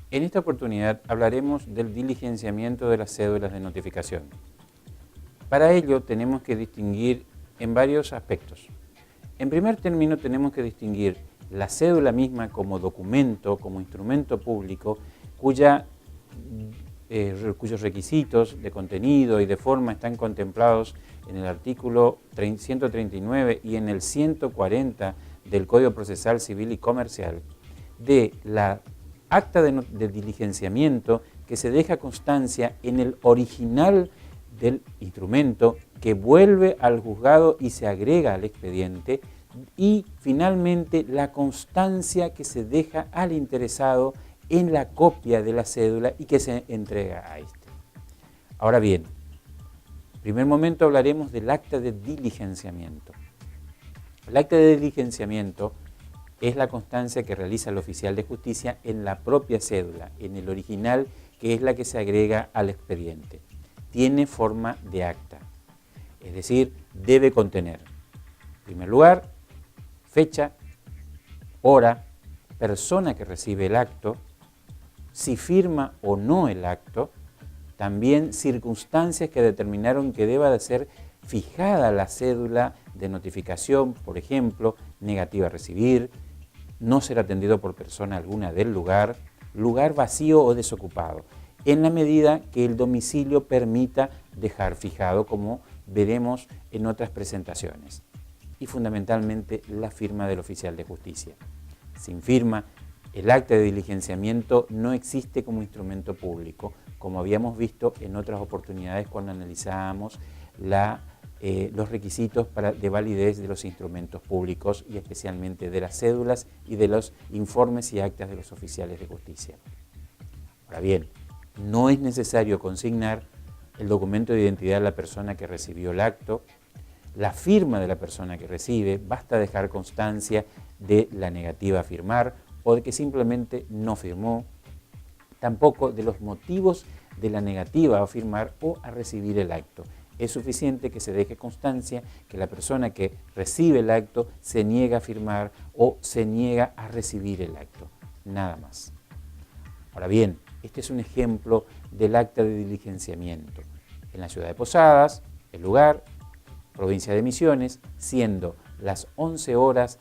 En esta oportunidad hablaremos del diligenciamiento de las cédulas de notificación. Para ello tenemos que distinguir en varios aspectos. En primer término tenemos que distinguir la cédula misma como documento, como instrumento público, cuyos requisitos de contenido y de forma están contemplados en el artículo 139 y en el 140 del Código Procesal Civil y Comercial, de la acta de diligenciamiento que se deja constancia en el original del instrumento que vuelve al juzgado y se agrega al expediente, y finalmente la constancia que se deja al interesado en la copia de la cédula y que se entrega a este. Ahora bien, en primer momento hablaremos del acta de diligenciamiento. El acta de diligenciamiento es la constancia que realiza el oficial de justicia en la propia cédula, en el original, que es la que se agrega al expediente. Tiene forma de acta, es decir, debe contener, en primer lugar, fecha, hora, persona que recibe el acto, si firma o no el acto, también circunstancias que determinaron que deba de ser fijada la cédula de notificación, por ejemplo, negativa a recibir, no ser atendido por persona alguna del lugar, lugar vacío o desocupado, en la medida que el domicilio permita dejar fijado, como veremos en otras presentaciones. Y fundamentalmente la firma del oficial de justicia. Sin firma, el acta de diligenciamiento no existe como instrumento público, como habíamos visto en otras oportunidades cuando analizábamos los requisitos de validez de los instrumentos públicos y especialmente de las cédulas y de los informes y actas de los oficiales de justicia. Ahora bien, no es necesario consignar el documento de identidad de la persona que recibió el acto, la firma de la persona que recibe, basta dejar constancia de la negativa a firmar o de que simplemente no firmó, tampoco de los motivos de la negativa a firmar o a recibir el acto. Es suficiente que se deje constancia que la persona que recibe el acto se niega a firmar o se niega a recibir el acto, nada más. Ahora bien, este es un ejemplo del acta de diligenciamiento. En la ciudad de Posadas, el lugar, provincia de Misiones, siendo las 11 horas,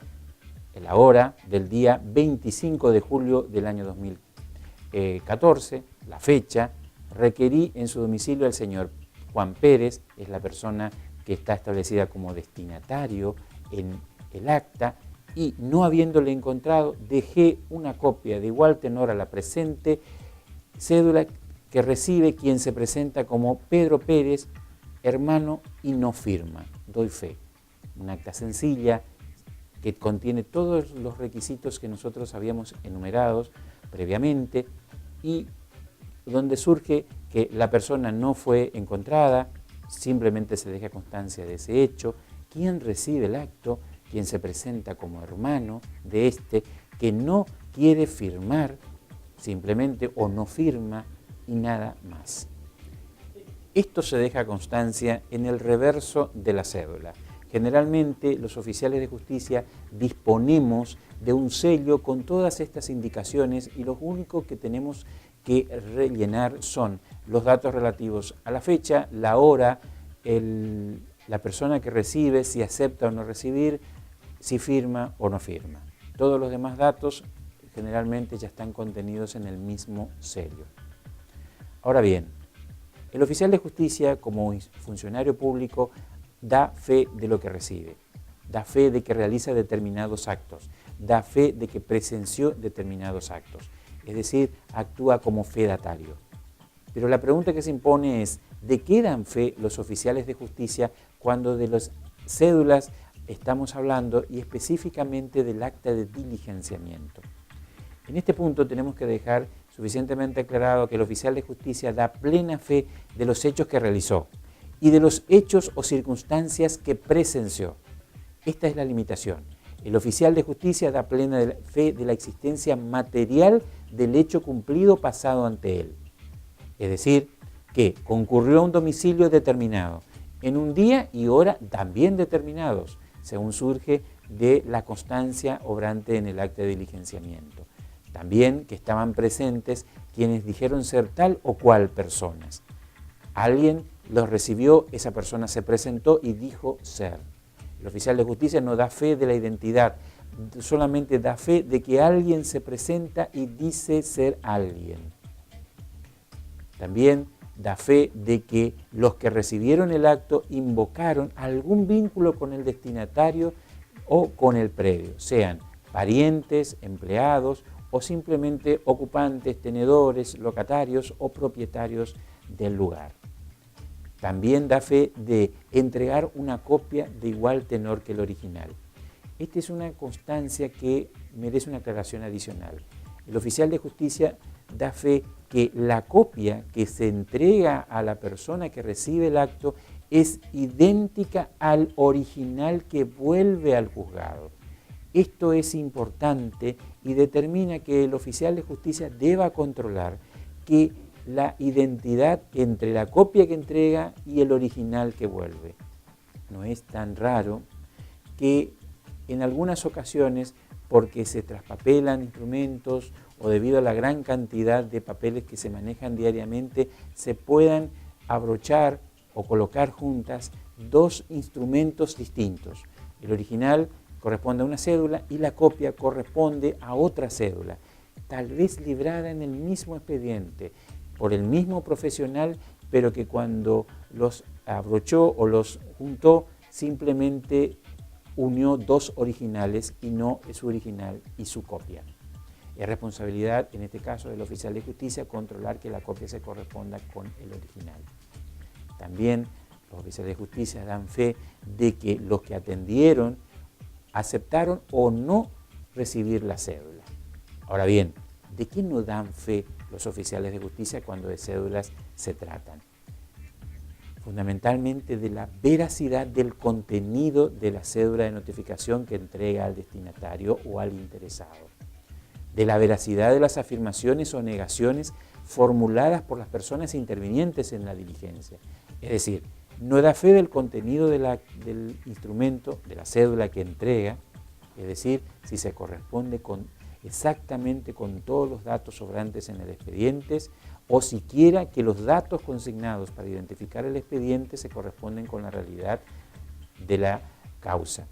la hora del día 25 de julio del año 2014, la fecha, requerí en su domicilio al señor Juan Pérez, es la persona que está establecida como destinatario en el acta, y no habiéndole encontrado, dejé una copia de igual tenor a la presente cédula que recibe quien se presenta como Pedro Pérez, hermano, y no firma. Doy fe. Un acta sencilla que contiene todos los requisitos que nosotros habíamos enumerados previamente y donde surge que la persona no fue encontrada, simplemente se deja constancia de ese hecho, quien recibe el acto, quien se presenta como hermano de este, que no quiere firmar simplemente o no firma y nada más. Esto se deja constancia en el reverso de la cédula. Generalmente los oficiales de justicia disponemos de un sello con todas estas indicaciones y lo único que tenemos que rellenar son los datos relativos a la fecha, la hora, la persona que recibe, si acepta o no recibir, si firma o no firma. Todos los demás datos generalmente ya están contenidos en el mismo sello. Ahora bien, el oficial de justicia como funcionario público da fe de lo que recibe, da fe de que realiza determinados actos, da fe de que presenció determinados actos, es decir, actúa como fedatario. Pero la pregunta que se impone es, ¿de qué dan fe los oficiales de justicia cuando de las cédulas estamos hablando y específicamente del acta de diligenciamiento? En este punto tenemos que dejar suficientemente aclarado que el oficial de justicia da plena fe de los hechos que realizó y de los hechos o circunstancias que presenció. Esta es la limitación. El oficial de justicia da plena fe de la existencia material del hecho cumplido pasado ante él. Es decir, que concurrió a un domicilio determinado, en un día y hora también determinados, según surge de la constancia obrante en el acta de diligenciamiento. También que estaban presentes quienes dijeron ser tal o cual personas. Alguien los recibió, esa persona se presentó y dijo ser. El oficial de justicia no da fe de la identidad, solamente da fe de que alguien se presenta y dice ser alguien. También da fe de que los que recibieron el acto invocaron algún vínculo con el destinatario o con el predio, sean parientes, empleados o simplemente ocupantes, tenedores, locatarios o propietarios del lugar. También da fe de entregar una copia de igual tenor que el original. Esta es una constancia que merece una aclaración adicional. El oficial de justicia da fe que la copia que se entrega a la persona que recibe el acto es idéntica al original que vuelve al juzgado. Esto es importante y determina que el oficial de justicia deba controlar que la identidad entre la copia que entrega y el original que vuelve. No es tan raro que en algunas ocasiones, porque se traspapelan instrumentos o debido a la gran cantidad de papeles que se manejan diariamente, se puedan abrochar o colocar juntas dos instrumentos distintos. El original corresponde a una cédula y la copia corresponde a otra cédula, tal vez librada en el mismo expediente, por el mismo profesional, pero que cuando los abrochó o los juntó, simplemente unió dos originales y no su original y su copia. Es responsabilidad, en este caso, del oficial de justicia controlar que la copia se corresponda con el original. También los oficiales de justicia dan fe de que los que atendieron aceptaron o no recibir la cédula. Ahora bien, ¿de qué no dan fe los oficiales de justicia cuando de cédulas se tratan? Fundamentalmente de la veracidad del contenido de la cédula de notificación que entrega al destinatario o al interesado, de la veracidad de las afirmaciones o negaciones formuladas por las personas intervinientes en la diligencia. Es decir, no da fe del contenido del instrumento, de la cédula que entrega, es decir, si se corresponde exactamente con todos los datos sobrantes en el expediente, o siquiera que los datos consignados para identificar el expediente se corresponden con la realidad de la causa.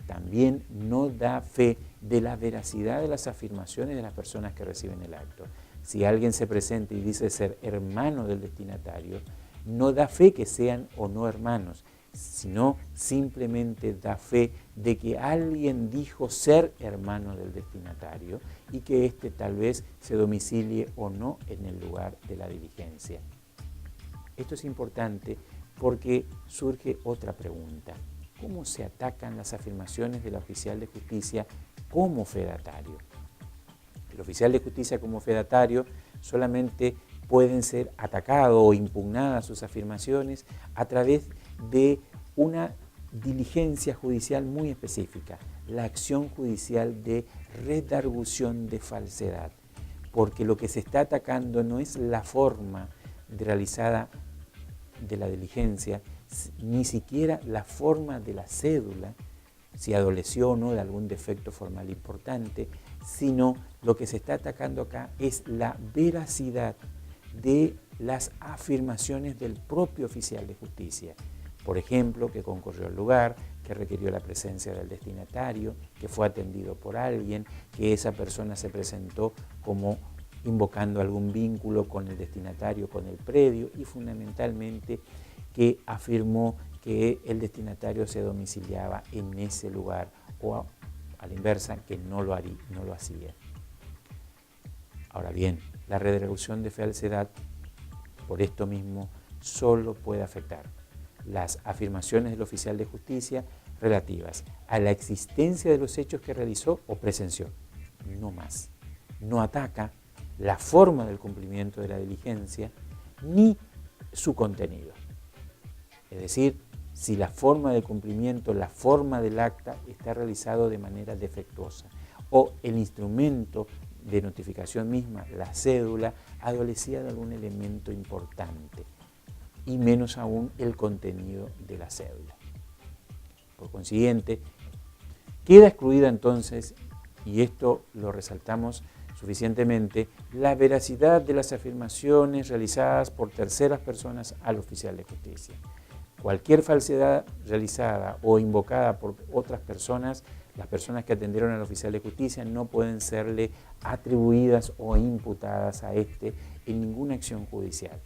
También no da fe de la veracidad de las afirmaciones de las personas que reciben el acto. Si alguien se presenta y dice ser hermano del destinatario, no da fe que sean o no hermanos, sino simplemente da fe de que alguien dijo ser hermano del destinatario y que éste tal vez se domicilie o no en el lugar de la diligencia. Esto es importante porque surge otra pregunta. ¿Cómo se atacan las afirmaciones del oficial de justicia como fedatario? El oficial de justicia como fedatario solamente pueden ser atacados o impugnadas sus afirmaciones a través de una diligencia judicial muy específica, la acción judicial de redargución de falsedad, porque lo que se está atacando no es la forma realizada de la diligencia, ni siquiera la forma de la cédula, si adoleció o no de algún defecto formal importante, sino lo que se está atacando acá es la veracidad de las afirmaciones del propio oficial de justicia. Por ejemplo, que concurrió al lugar, que requirió la presencia del destinatario, que fue atendido por alguien, que esa persona se presentó como invocando algún vínculo con el destinatario, con el predio, y fundamentalmente que afirmó que el destinatario se domiciliaba en ese lugar, o a la inversa, que no lo hacía. Ahora bien, la redargución de falsedad, por esto mismo, solo puede afectar las afirmaciones del oficial de justicia relativas a la existencia de los hechos que realizó o presenció, no más. No ataca la forma del cumplimiento de la diligencia ni su contenido. Es decir, si la forma de cumplimiento, la forma del acta está realizado de manera defectuosa o el instrumento de notificación misma, la cédula, adolecía de algún elemento importante y menos aún el contenido de la cédula. Por consiguiente, Queda excluida entonces, y esto lo resaltamos suficientemente, la veracidad de las afirmaciones realizadas por terceras personas al oficial de justicia. Cualquier falsedad realizada o invocada por otras personas, las personas que atendieron al oficial de justicia no pueden serle atribuidas o imputadas a este en ninguna acción judicial.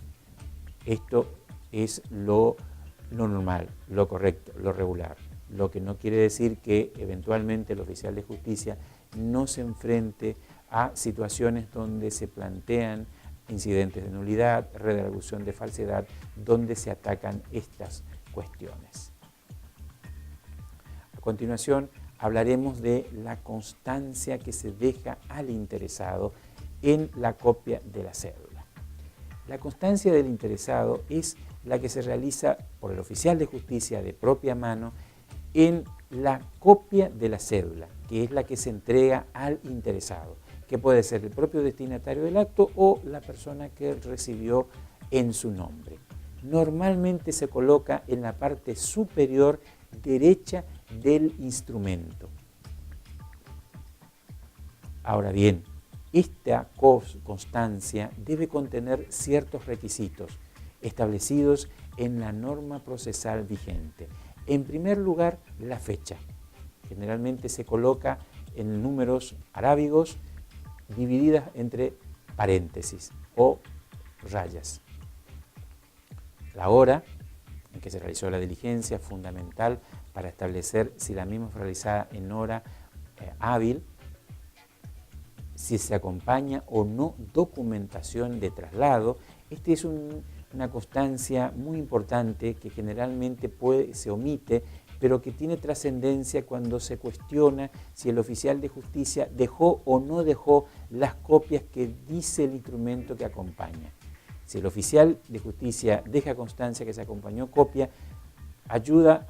Esto es lo normal, lo correcto, lo regular. Lo que no quiere decir que eventualmente el oficial de justicia no se enfrente a situaciones donde se plantean incidentes de nulidad, redargución de falsedad, donde se atacan estas cuestiones. A continuación, hablaremos de la constancia que se deja al interesado en la copia de la cédula. La constancia del interesado es la que se realiza por el oficial de justicia de propia mano en la copia de la cédula, que es la que se entrega al interesado, que puede ser el propio destinatario del acto o la persona que recibió en su nombre. Normalmente se coloca en la parte superior derecha del instrumento. Ahora bien, esta constancia debe contener ciertos requisitos establecidos en la norma procesal vigente. En primer lugar, la fecha. Generalmente se coloca en números arábigos divididas entre paréntesis o rayas. La hora en que se realizó la diligencia, fundamental para establecer si la misma fue realizada en hora hábil, si se acompaña o no documentación de traslado. Esta es una constancia muy importante que generalmente se omite, pero que tiene trascendencia cuando se cuestiona si el oficial de justicia dejó o no dejó las copias que dice el instrumento que acompaña. Si el oficial de justicia deja constancia que se acompañó copia, ayuda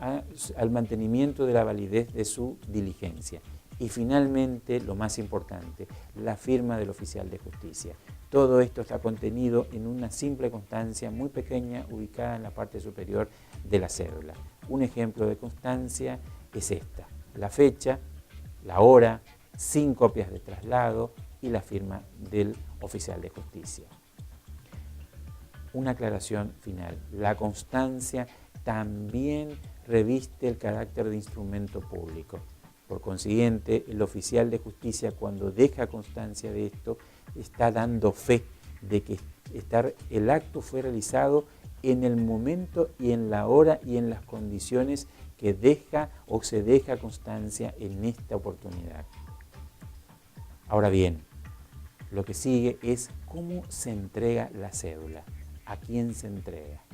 al mantenimiento de la validez de su diligencia. Y finalmente, lo más importante, la firma del oficial de justicia. Todo esto está contenido en una simple constancia muy pequeña ubicada en la parte superior de la cédula. Un ejemplo de constancia es esta: la fecha, la hora, sin copias de traslado y la firma del oficial de justicia. Una aclaración final: la constancia también reviste el carácter de instrumento público. Por consiguiente, el oficial de justicia, cuando deja constancia de esto, está dando fe de que el acto fue realizado en el momento y en la hora y en las condiciones que deja o se deja constancia en esta oportunidad. Ahora bien, lo que sigue es cómo se entrega la cédula, a quién se entrega.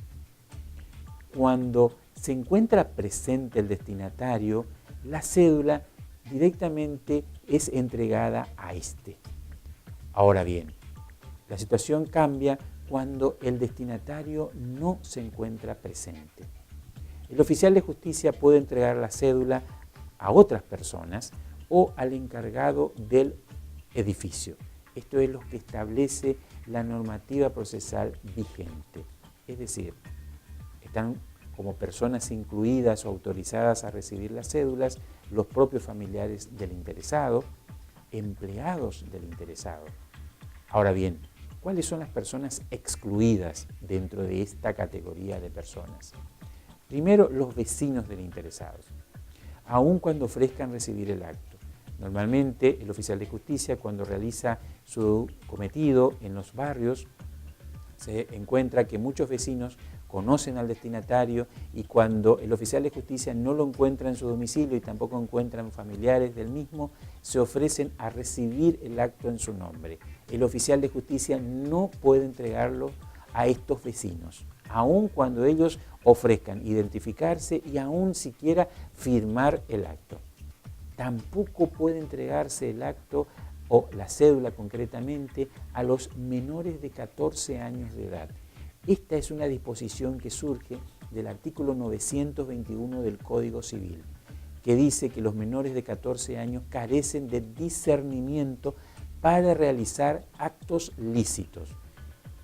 Cuando se encuentra presente el destinatario, la cédula directamente es entregada a este. Ahora bien, la situación cambia cuando el destinatario no se encuentra presente. El oficial de justicia puede entregar la cédula a otras personas o al encargado del edificio. Esto es lo que establece la normativa procesal vigente. Es decir, están como personas incluidas o autorizadas a recibir las cédulas los propios familiares del interesado, empleados del interesado. Ahora bien, ¿cuáles son las personas excluidas dentro de esta categoría de personas? Primero, los vecinos del interesado, aun cuando ofrezcan recibir el acto. Normalmente, el oficial de justicia, cuando realiza su cometido en los barrios, se encuentra que muchos vecinos conocen al destinatario y cuando el oficial de justicia no lo encuentra en su domicilio y tampoco encuentran familiares del mismo, se ofrecen a recibir el acto en su nombre. El oficial de justicia no puede entregarlo a estos vecinos, aun cuando ellos ofrezcan identificarse y aun siquiera firmar el acto. Tampoco puede entregarse el acto o la cédula concretamente a los menores de 14 años de edad. Esta es una disposición que surge del artículo 921 del Código Civil, que dice que los menores de 14 años carecen de discernimiento para realizar actos lícitos.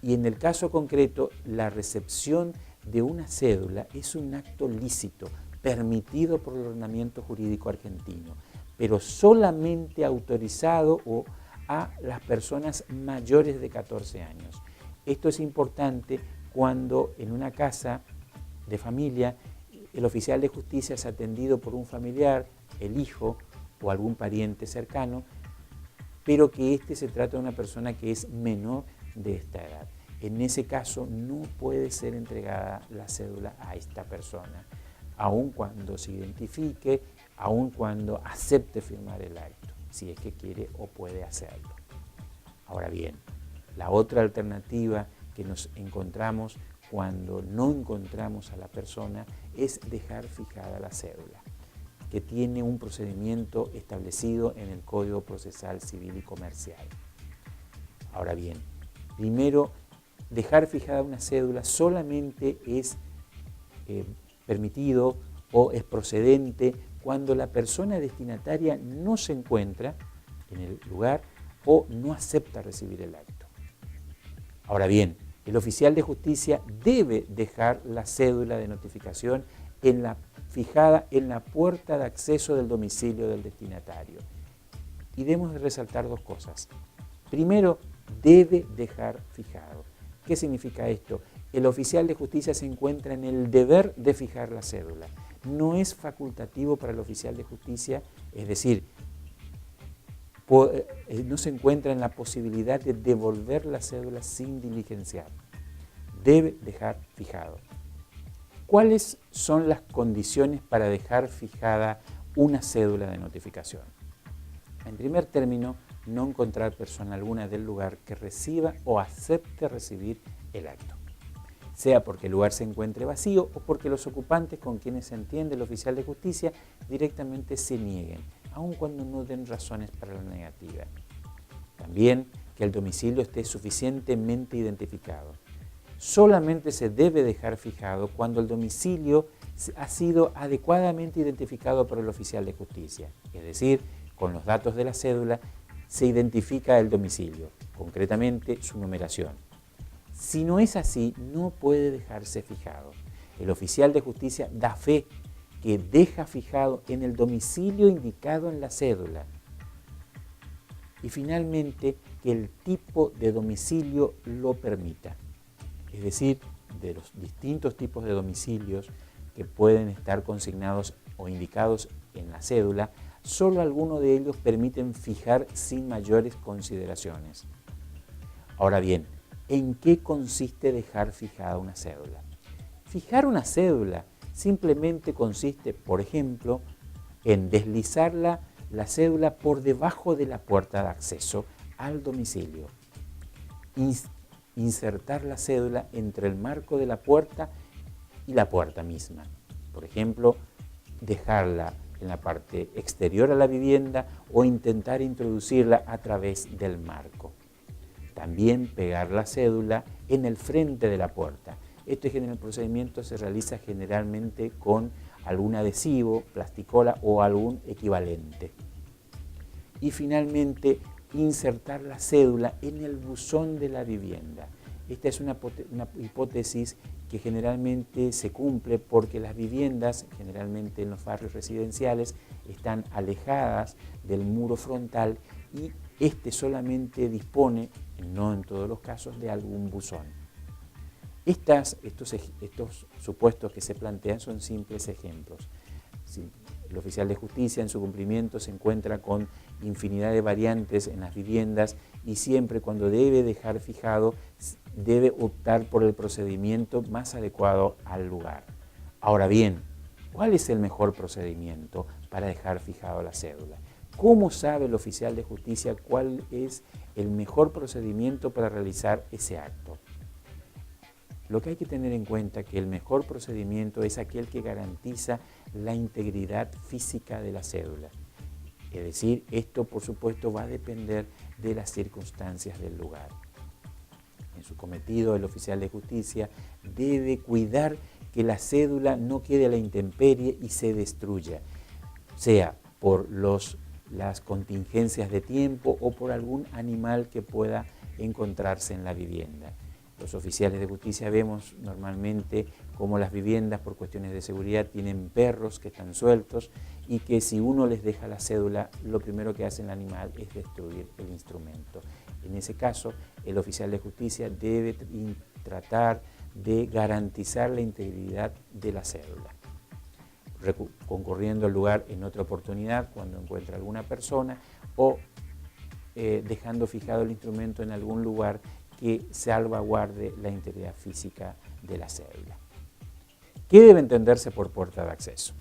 Y en el caso concreto, la recepción de una cédula es un acto lícito, permitido por el ordenamiento jurídico argentino. pero solamente autorizado a las personas mayores de 14 años. Esto es importante cuando en una casa de familia el oficial de justicia es atendido por un familiar, el hijo o algún pariente cercano, pero que se trata de una persona que es menor de esta edad. En ese caso no puede ser entregada la cédula a esta persona, aun cuando se identifique, aun cuando acepte firmar el acto, si es que quiere o puede hacerlo. Ahora bien, la otra alternativa que nos encontramos cuando no encontramos a la persona es dejar fijada la cédula, que tiene un procedimiento establecido en el Código Procesal Civil y Comercial. Ahora bien, primero, dejar fijada una cédula solamente es permitido o es procedente cuando la persona destinataria no se encuentra en el lugar o no acepta recibir el acto. Ahora bien, el oficial de justicia debe dejar la cédula de notificación fijada en la puerta de acceso del domicilio del destinatario. Y debemos de resaltar dos cosas. Primero, debe dejar fijado. ¿Qué significa esto? El oficial de justicia se encuentra en el deber de fijar la cédula. No es facultativo para el oficial de justicia, es decir, no se encuentra en la posibilidad de devolver la cédula sin diligenciar. Debe dejar fijado. ¿Cuáles son las condiciones para dejar fijada una cédula de notificación? En primer término, no encontrar persona alguna del lugar que reciba o acepte recibir el acto, sea porque el lugar se encuentre vacío o porque los ocupantes con quienes se entiende el oficial de justicia directamente se nieguen, aun cuando no den razones para la negativa. También que el domicilio esté suficientemente identificado. Solamente se debe dejar fijado cuando el domicilio ha sido adecuadamente identificado por el oficial de justicia, es decir, con los datos de la cédula se identifica el domicilio, concretamente su numeración. Si no es así, no puede dejarse fijado. El oficial de justicia da fe que deja fijado en el domicilio indicado en la cédula. Y finalmente, que el tipo de domicilio lo permita. Es decir, de los distintos tipos de domicilios que pueden estar consignados o indicados en la cédula, solo algunos de ellos permiten fijar sin mayores consideraciones. Ahora bien, ¿en qué consiste dejar fijada una cédula? Fijar una cédula simplemente consiste, por ejemplo, en deslizar la cédula por debajo de la puerta de acceso al domicilio, insertar la cédula entre el marco de la puerta y la puerta misma. Por ejemplo, dejarla en la parte exterior a la vivienda o intentar introducirla a través del marco. También pegar la cédula en el frente de la puerta. El procedimiento se realiza generalmente con algún adhesivo, plasticola o algún equivalente. Y finalmente, insertar la cédula en el buzón de la vivienda. Esta es una hipótesis que generalmente se cumple porque las viviendas, generalmente en los barrios residenciales, están alejadas del muro frontal y solamente dispone, no en todos los casos, de algún buzón. Estos supuestos que se plantean son simples ejemplos. Si el oficial de justicia en su cumplimiento se encuentra con infinidad de variantes en las viviendas y siempre cuando debe dejar fijado, debe optar por el procedimiento más adecuado al lugar. Ahora bien, ¿cuál es el mejor procedimiento para dejar fijado la cédula? ¿Cómo sabe el oficial de justicia cuál es el mejor procedimiento para realizar ese acto? Lo que hay que tener en cuenta es que el mejor procedimiento es aquel que garantiza la integridad física de la cédula. Es decir, esto por supuesto va a depender de las circunstancias del lugar. En su cometido, el oficial de justicia debe cuidar que la cédula no quede a la intemperie y se destruya, sea por las contingencias de tiempo o por algún animal que pueda encontrarse en la vivienda. Los oficiales de justicia vemos normalmente cómo las viviendas por cuestiones de seguridad tienen perros que están sueltos y que si uno les deja la cédula, lo primero que hace el animal es destruir el instrumento. En ese caso, el oficial de justicia debe tratar de garantizar la integridad de la cédula, concurriendo al lugar en otra oportunidad cuando encuentra alguna persona o dejando fijado el instrumento en algún lugar que salvaguarde la integridad física de la cédula. ¿Qué debe entenderse por puerta de acceso?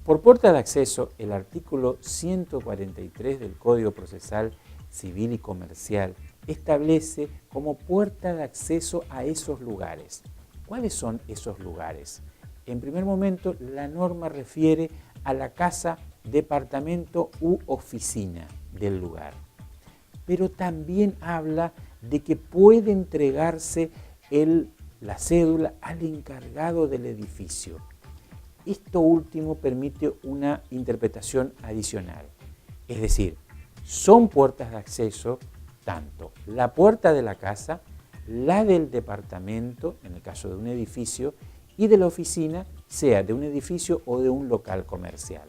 Por puerta de acceso, el artículo 143 del Código Procesal Civil y Comercial establece como puerta de acceso a esos lugares. ¿Cuáles son esos lugares? En primer momento, la norma refiere a la casa, departamento u oficina del lugar, pero también habla de que puede entregarse la cédula al encargado del edificio. Esto último permite una interpretación adicional, es decir, son puertas de acceso tanto la puerta de la casa, la del departamento, en el caso de un edificio, y de la oficina, sea de un edificio o de un local comercial.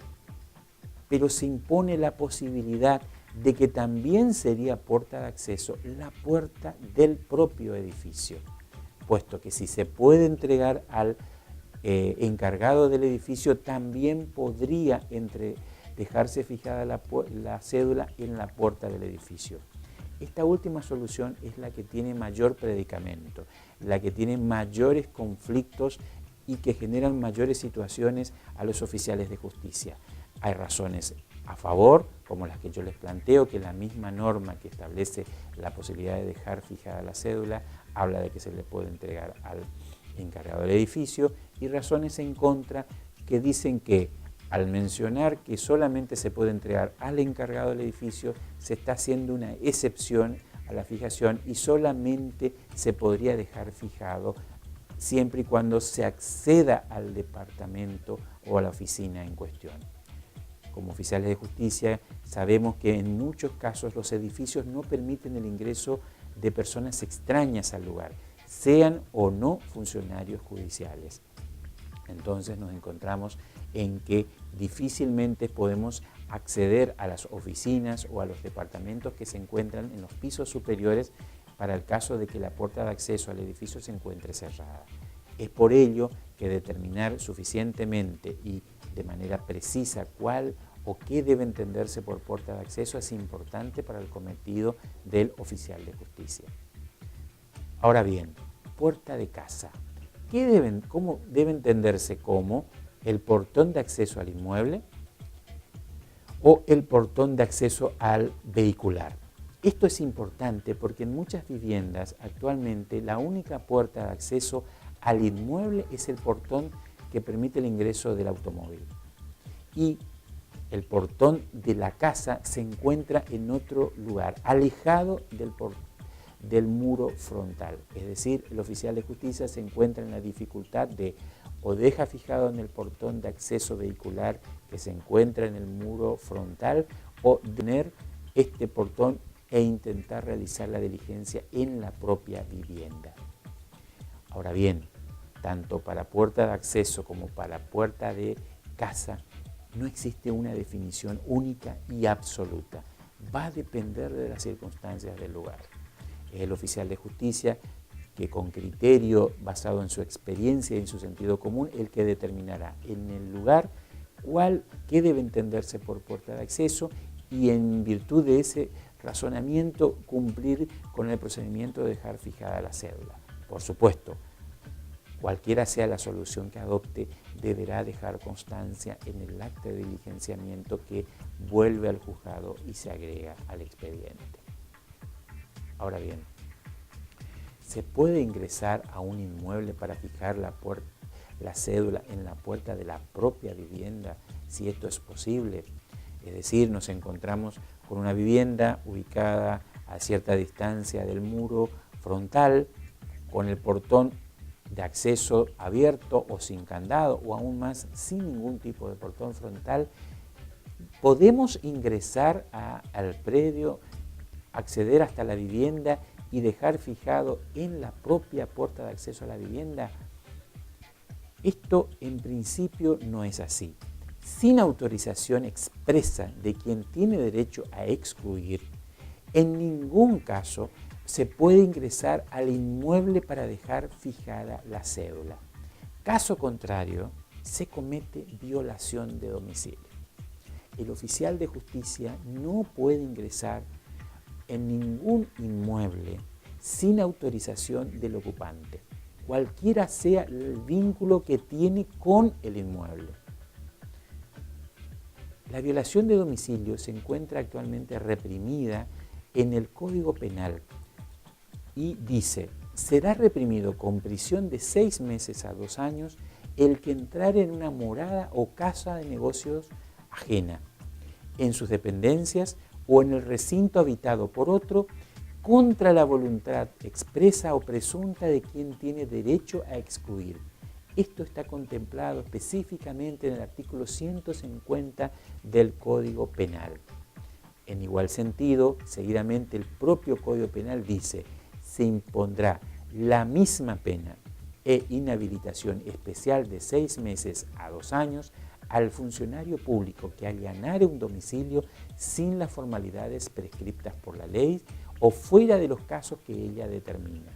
Pero se impone la posibilidad de que también sería puerta de acceso la puerta del propio edificio, puesto que si se puede entregar al encargado del edificio, también podría dejarse fijada la cédula en la puerta del edificio. Esta última solución es la que tiene mayor predicamento, la que tiene mayores conflictos y que generan mayores situaciones a los oficiales de justicia. Hay razones a favor, como las que yo les planteo, que la misma norma que establece la posibilidad de dejar fijada la cédula habla de que se le puede entregar al encargado del edificio, y razones en contra que dicen que al mencionar que solamente se puede entregar al encargado del edificio, se está haciendo una excepción a la fijación y solamente se podría dejar fijado siempre y cuando se acceda al departamento o a la oficina en cuestión. Como oficiales de justicia sabemos que en muchos casos los edificios no permiten el ingreso de personas extrañas al lugar, sean o no funcionarios judiciales. Entonces nos encontramos en que difícilmente podemos acceder a las oficinas o a los departamentos que se encuentran en los pisos superiores para el caso de que la puerta de acceso al edificio se encuentre cerrada. Es por ello que determinar suficientemente y de manera precisa cuál o qué debe entenderse por puerta de acceso es importante para el cometido del oficial de justicia. Ahora bien, puerta de casa. ¿Cómo debe entenderse como el portón de acceso al inmueble o el portón de acceso al vehicular? Esto es importante porque en muchas viviendas actualmente la única puerta de acceso al inmueble es el portón que permite el ingreso del automóvil. Y el portón de la casa se encuentra en otro lugar, alejado del muro frontal. Es decir, el oficial de justicia se encuentra en la dificultad de o deja fijado en el portón de acceso vehicular que se encuentra en el muro frontal o tener este portón e intentar realizar la diligencia en la propia vivienda. Ahora bien, tanto para puerta de acceso como para puerta de casa, no existe una definición única y absoluta. Va a depender de las circunstancias del lugar. Es el oficial de justicia que con criterio basado en su experiencia y en su sentido común, el que determinará en el lugar qué debe entenderse por puerta de acceso y en virtud de ese razonamiento cumplir con el procedimiento de dejar fijada la cédula. Por supuesto, cualquiera sea la solución que adopte, deberá dejar constancia en el acta de diligenciamiento que vuelve al juzgado y se agrega al expediente. Ahora bien, ¿se puede ingresar a un inmueble para fijar la cédula en la puerta de la propia vivienda, si esto es posible? Es decir, nos encontramos con una vivienda ubicada a cierta distancia del muro frontal, con el portón de acceso abierto o sin candado, o aún más sin ningún tipo de portón frontal. ¿Podemos ingresar al predio, acceder hasta la vivienda y dejar fijado en la propia puerta de acceso a la vivienda? Esto en principio no es así. Sin autorización expresa de quien tiene derecho a excluir, en ningún caso se puede ingresar al inmueble para dejar fijada la cédula. Caso contrario, se comete violación de domicilio. El oficial de justicia no puede ingresar en ningún inmueble sin autorización del ocupante, cualquiera sea el vínculo que tiene con el inmueble. La violación de domicilio se encuentra actualmente reprimida en el Código Penal y dice: será reprimido con prisión de 6 meses a 2 años el que entrare en una morada o casa de negocios ajena, en sus dependencias o en el recinto habitado por otro, contra la voluntad expresa o presunta de quien tiene derecho a excluir. Esto está contemplado específicamente en el artículo 150 del Código Penal. En igual sentido, seguidamente el propio Código Penal dice: se impondrá la misma pena e inhabilitación especial de 6 meses a 2 años al funcionario público que allanare un domicilio sin las formalidades prescriptas por la ley o fuera de los casos que ella determina.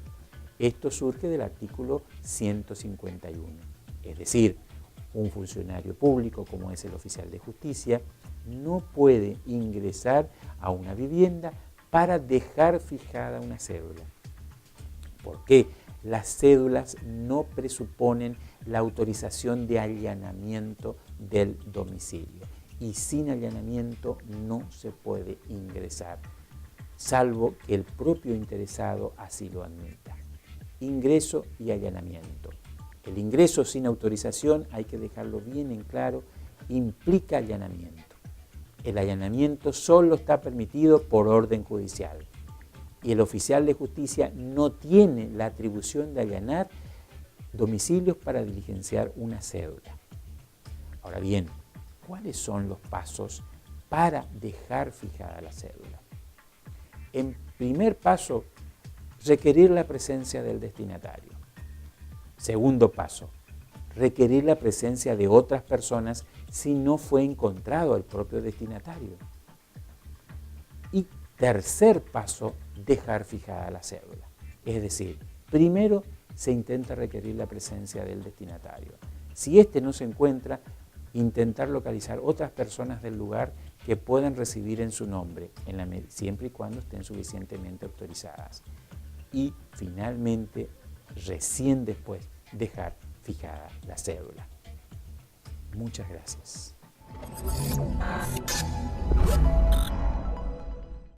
Esto surge del artículo 151. Es decir, un funcionario público, como es el oficial de justicia, no puede ingresar a una vivienda para dejar fijada una cédula. ¿Por qué? Las cédulas no presuponen la autorización de allanamiento del domicilio y sin allanamiento no se puede ingresar, salvo que el propio interesado así lo admita. Ingreso y allanamiento. El ingreso sin autorización, hay que dejarlo bien en claro, implica allanamiento. El allanamiento solo está permitido por orden judicial y el oficial de justicia no tiene la atribución de allanar domicilios para diligenciar una cédula. Ahora bien, ¿cuáles son los pasos para dejar fijada la cédula? En primer paso, requerir la presencia del destinatario. Segundo paso, requerir la presencia de otras personas si no fue encontrado el propio destinatario. Y tercer paso, dejar fijada la cédula. Es decir, primero se intenta requerir la presencia del destinatario. Si éste no se encuentra, intentar localizar otras personas del lugar que puedan recibir en su nombre, siempre y cuando estén suficientemente autorizadas. Y finalmente, recién después, dejar fijada la cédula. Muchas gracias.